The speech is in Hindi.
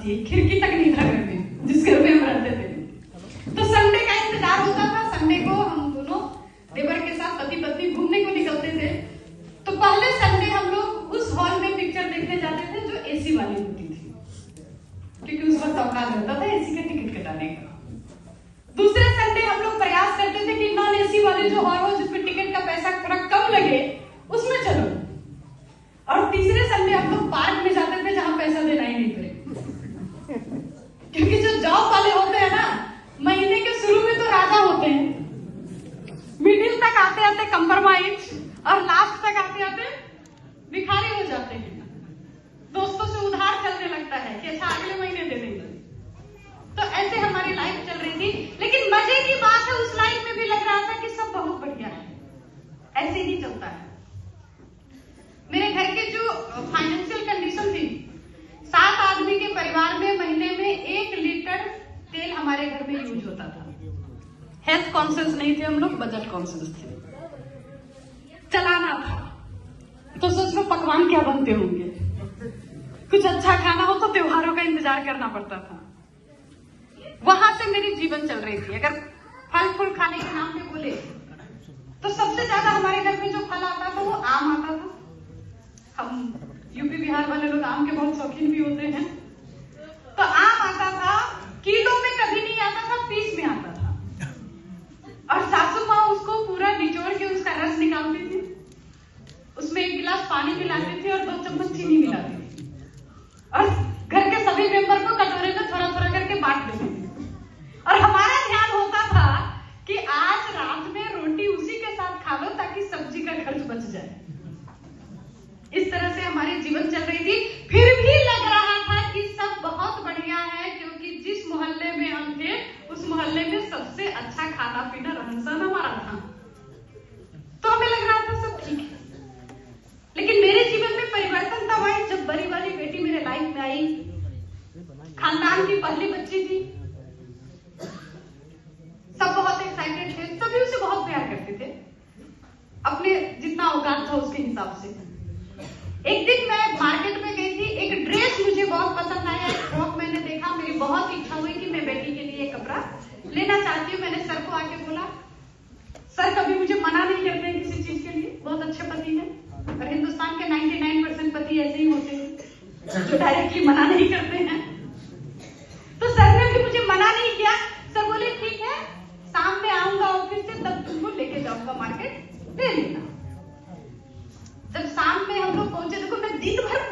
थी, खिड़की तक नहीं था घर में, जिस घर में हम रहते थे। तो संडे का इंतजार होता था। संडे को हम दोनों देवर के साथ पति पत्नी घूमने को निकलते थे। तो पहले संडे हम लोग उस हॉल में पिक्चर देखने जाते थे जो एसी वाली होती थी, क्योंकि उस वक्त औकात रहता था एसी का टिकट कटाने का। दूसरे संडे हम लोग प्रयास करते थे कि नॉन एसी वाले जो हॉल हो जिसमें टिकट का पैसा थोड़ा कम लगे उसमें चलो। और तीसरे संडे हम लोग पार्क में जाते थे जहां पैसा देना ही नहीं पड़े, क्योंकि जो जॉब वाले होते हैं ना, महीने के शुरू में तो राजा होते हैं, मिडिल तक आते आते कंप्रोमाइज और लास्ट तक आते आते भिखारी हो जाते हैं। दोस्तों से उधार चलने लगता है कि अच्छा अगले महीने दे देंगे। तो ऐसे हमारी लाइफ चल रही थी। लेकिन मजे की बात है, उस लाइफ में भी लग रहा था कि सब बहुत बढ़िया है, ऐसे ही चलता है। मेरे घर के जो फाइनेंशियल कंडीशन थी, 7 आदमी के परिवार में महीने में 1 लीटर तेल हमारे घर में यूज होता था। हेल्थ कॉन्शियस नहीं थे हम लोग, बजट कॉन्शियस थे। चलाना था तो सोच लो पकवान क्या बनते होंगे। कुछ अच्छा खाना हो तो त्योहारों का इंतजार करना पड़ता था। वहां से मेरी जीवन चल रही थी। अगर फल फूल खाने के नाम पे बोले तो सबसे ज्यादा हमारे घर में जो फल आता था वो आम आता था। हम यूपी बिहार वाले लोग आम के बहुत शौकीन भी होते हैं। तो आम आता था, किलो में कभी नहीं आता था, पीस में आता था। और सासू माँ उसको पूरा निचोड़ के उसका रस निकालती थी, उसमें 1 गिलास पानी मिलाती थी और 2 चम्मच चीनी मिलाती थी, और घर के सभी मेंबर को कटोरे में थोड़ा थोड़ा करके बांट देती थी। और हमारा ध्यान होता था कि आज रात में रोटी उसी के साथ खा लो ताकि सब्जी का खर्च बच जाए। इस तरह से हमारी जीवन चल रही थी। फिर भी लग रहा था कि सब बहुत बढ़िया है, क्योंकि जिस मोहल्ले में हम थे उस मोहल्ले में सबसे अच्छा खाना पीना रहन सहन हमारा था। तो हमें लग रहा था सब ठीक है। लेकिन मेरे जीवन में परिवर्तन तब आया जब बड़ी वाली बेटी मेरे लाइफ में आई। खानदान की पहली बच्ची थी, सब बहुत एक्साइटेड थे, सभी उसे बहुत प्यार करते थे, अपने जितना औकात था उसके हिसाब से। एक दिन मैं मार्केट में गई थी, एक ड्रेस मुझे बहुत पसंद आया, एक फ्रॉक मैंने देखा, मेरी बहुत इच्छा हुई कि मैं बेटी के लिए कपड़ा लेना चाहती हूँ। मैंने सर को आके बोला, सर कभी मुझे मना नहीं करते हैं किसी चीज के लिए, बहुत अच्छे पति हैं। और हिंदुस्तान के 99% पति ऐसे ही होते हैं जो डायरेक्टली मना नहीं करते हैं। तो सर ने भी मुझे मना नहीं किया। सर बोले ठीक है, शाम में आऊंगा ऑफिस से, तब तुमको लेके जाऊंगा मार्केट, ले लेना। जब शाम में हम लोग पहुंचे, देखो मैं दिन भर